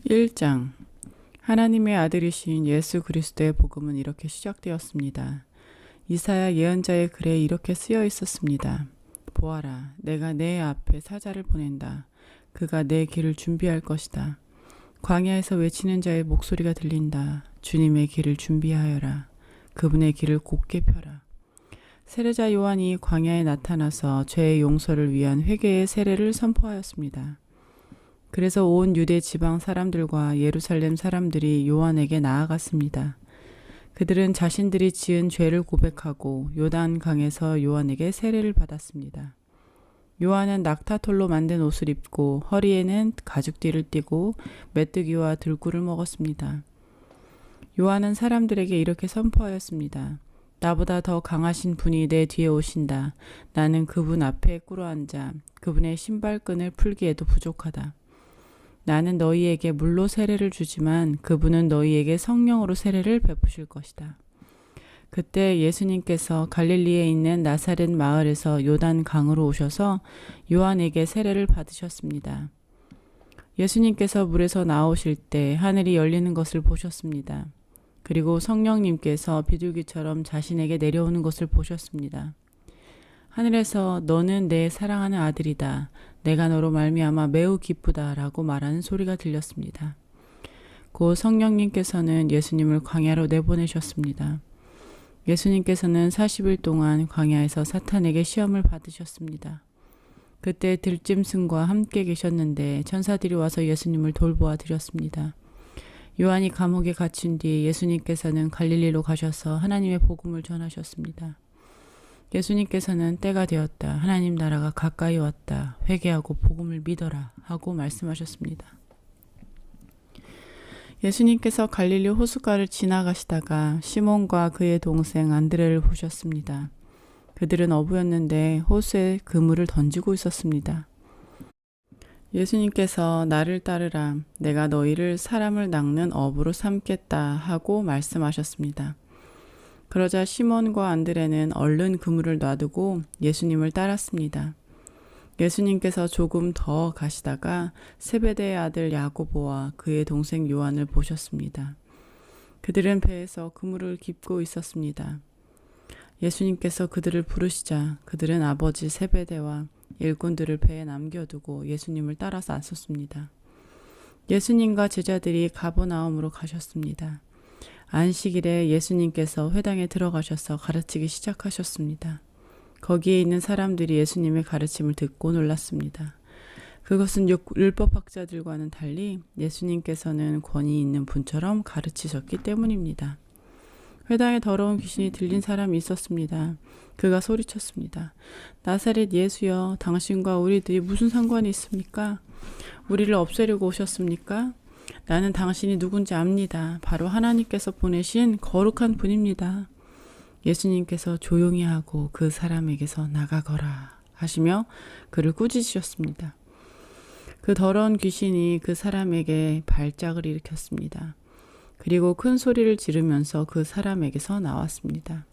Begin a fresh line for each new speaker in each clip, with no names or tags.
1장 하나님의 아들이신 예수 그리스도의 복음은 이렇게 시작되었습니다. 이사야 예언자의 글에 이렇게 쓰여 있었습니다. 보아라, 내가 내 앞에 사자를 보낸다. 그가 내 길을 준비할 것이다. 광야에서 외치는 자의 목소리가 들린다. 주님의 길을 준비하여라. 그분의 길을 곧게 펴라. 세례자 요한이 광야에 나타나서 죄의 용서를 위한 회개의 세례를 선포하였습니다. 그래서 온 유대 지방 사람들과 예루살렘 사람들이 요한에게 나아갔습니다. 그들은 자신들이 지은 죄를 고백하고 요단 강에서 요한에게 세례를 받았습니다. 요한은 낙타털로 만든 옷을 입고 허리에는 가죽띠를 띠고 메뚜기와 들꿀을 먹었습니다. 요한은 사람들에게 이렇게 선포하였습니다. 나보다 더 강하신 분이 내 뒤에 오신다. 나는 그분 앞에 꿇어앉아 그분의 신발끈을 풀기에도 부족하다. 나는 너희에게 물로 세례를 주지만 그분은 너희에게 성령으로 세례를 베푸실 것이다. 그때 예수님께서 갈릴리에 있는 나사렛 마을에서 요단 강으로 오셔서 요한에게 세례를 받으셨습니다. 예수님께서 물에서 나오실 때 하늘이 열리는 것을 보셨습니다. 그리고 성령님께서 비둘기처럼 자신에게 내려오는 것을 보셨습니다. 하늘에서 너는 내 사랑하는 아들이다. 내가 너로 말미암아 매우 기쁘다 라고 말하는 소리가 들렸습니다. 곧 성령님께서는 예수님을 광야로 내보내셨습니다. 예수님께서는 40일 동안 광야에서 사탄에게 시험을 받으셨습니다. 그때 들짐승과 함께 계셨는데 천사들이 와서 예수님을 돌보아 드렸습니다. 요한이 감옥에 갇힌 뒤 예수님께서는 갈릴리로 가셔서 하나님의 복음을 전하셨습니다. 예수님께서는 때가 되었다. 하나님 나라가 가까이 왔다. 회개하고 복음을 믿어라 하고 말씀하셨습니다. 예수님께서 갈릴리 호숫가를 지나가시다가 시몬과 그의 동생 안드레를 보셨습니다. 그들은 어부였는데 호수에 그물을 던지고 있었습니다. 예수님께서 나를 따르라. 내가 너희를 사람을 낚는 어부로 삼겠다 하고 말씀하셨습니다. 그러자 시몬과 안드레는 얼른 그물을 놔두고 예수님을 따랐습니다. 예수님께서 조금 더 가시다가 세베대의 아들 야고보와 그의 동생 요한을 보셨습니다. 그들은 배에서 그물을 깁고 있었습니다. 예수님께서 그들을 부르시자 그들은 아버지 세베대와 일꾼들을 배에 남겨두고 예수님을 따라서 나섰습니다. 예수님과 제자들이 가버나움으로 가셨습니다. 안식일에 예수님께서 회당에 들어가셔서 가르치기 시작하셨습니다. 거기에 있는 사람들이 예수님의 가르침을 듣고 놀랐습니다. 그것은 율법학자들과는 달리 예수님께서는 권위 있는 분처럼 가르치셨기 때문입니다. 회당에 더러운 귀신이 들린 사람이 있었습니다. 그가 소리쳤습니다. 나사렛 예수여, 당신과 우리들이 무슨 상관이 있습니까? 우리를 없애려고 오셨습니까? 나는 당신이 누군지 압니다. 바로 하나님께서 보내신 거룩한 분입니다. 예수님께서 조용히 하고 그 사람에게서 나가거라 하시며 그를 꾸짖으셨습니다. 그 더러운 귀신이 그 사람에게 발작을 일으켰습니다. 그리고 큰 소리를 지르면서 그 사람에게서 나왔습니다.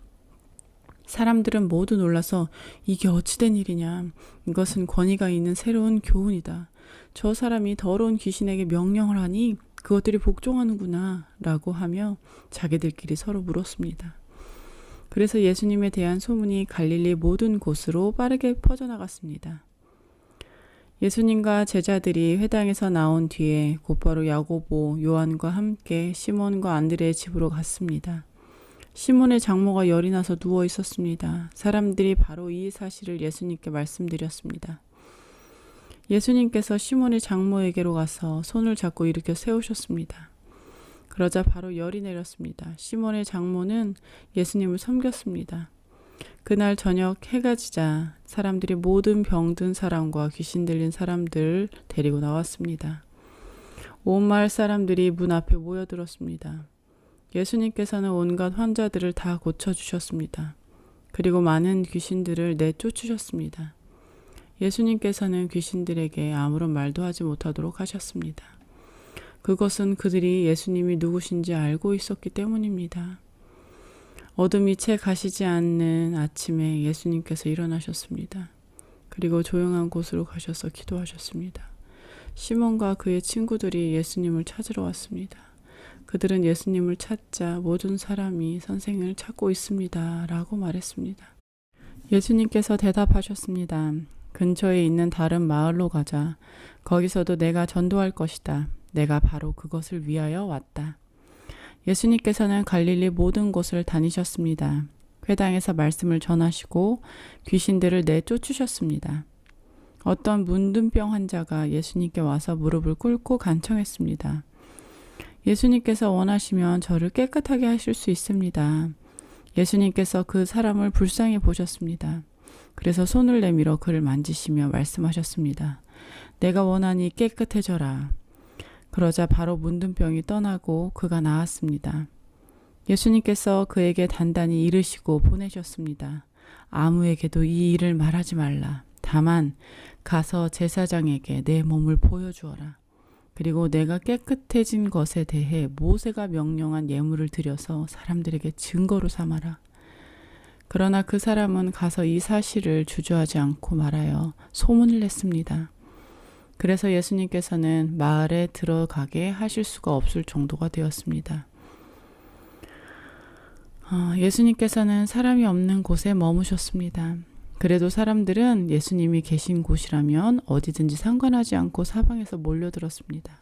사람들은 모두 놀라서 이게 어찌된 일이냐. 이것은 권위가 있는 새로운 교훈이다. 저 사람이 더러운 귀신에게 명령을 하니 그것들이 복종하는구나 라고 하며 자기들끼리 서로 물었습니다. 그래서 예수님에 대한 소문이 갈릴리 모든 곳으로 빠르게 퍼져나갔습니다. 예수님과 제자들이 회당에서 나온 뒤에 곧바로 야고보, 요한과 함께 시몬과 안드레의 집으로 갔습니다. 시몬의 장모가 열이 나서 누워 있었습니다. 사람들이 바로 이 사실을 예수님께 말씀드렸습니다. 예수님께서 시몬의 장모에게로 가서 손을 잡고 일으켜 세우셨습니다. 그러자 바로 열이 내렸습니다. 시몬의 장모는 예수님을 섬겼습니다. 그날 저녁 해가 지자 사람들이 모든 병든 사람과 귀신 들린 사람들 데리고 나왔습니다. 온 마을 사람들이 문 앞에 모여들었습니다. 예수님께서는 온갖 환자들을 다 고쳐주셨습니다. 그리고 많은 귀신들을 내쫓으셨습니다. 예수님께서는 귀신들에게 아무런 말도 하지 못하도록 하셨습니다. 그것은 그들이 예수님이 누구신지 알고 있었기 때문입니다. 어둠이 채 가시지 않는 아침에 예수님께서 일어나셨습니다. 그리고 조용한 곳으로 가셔서 기도하셨습니다. 시몬과 그의 친구들이 예수님을 찾으러 왔습니다. 그들은 예수님을 찾자 모든 사람이 선생을 찾고 있습니다. 라고 말했습니다. 예수님께서 대답하셨습니다. 근처에 있는 다른 마을로 가자. 거기서도 내가 전도할 것이다. 내가 바로 그것을 위하여 왔다. 예수님께서는 갈릴리 모든 곳을 다니셨습니다. 회당에서 말씀을 전하시고 귀신들을 내쫓으셨습니다. 어떤 문둥병 환자가 예수님께 와서 무릎을 꿇고 간청했습니다. 예수님께서 원하시면 저를 깨끗하게 하실 수 있습니다. 예수님께서 그 사람을 불쌍히 보셨습니다. 그래서 손을 내밀어 그를 만지시며 말씀하셨습니다. 내가 원하니 깨끗해져라. 그러자 바로 문둥병이 떠나고 그가 나았습니다. 예수님께서 그에게 단단히 이르시고 보내셨습니다. 아무에게도 이 일을 말하지 말라. 다만 가서 제사장에게 내 몸을 보여주어라. 그리고 내가 깨끗해진 것에 대해 모세가 명령한 예물을 드려서 사람들에게 증거로 삼아라. 그러나 그 사람은 가서 이 사실을 주저하지 않고 말하여 소문을 냈습니다. 그래서 예수님께서는 마을에 들어가게 하실 수가 없을 정도가 되었습니다. 예수님께서는 사람이 없는 곳에 머무셨습니다. 그래도 사람들은 예수님이 계신 곳이라면 어디든지 상관하지 않고 사방에서 몰려들었습니다.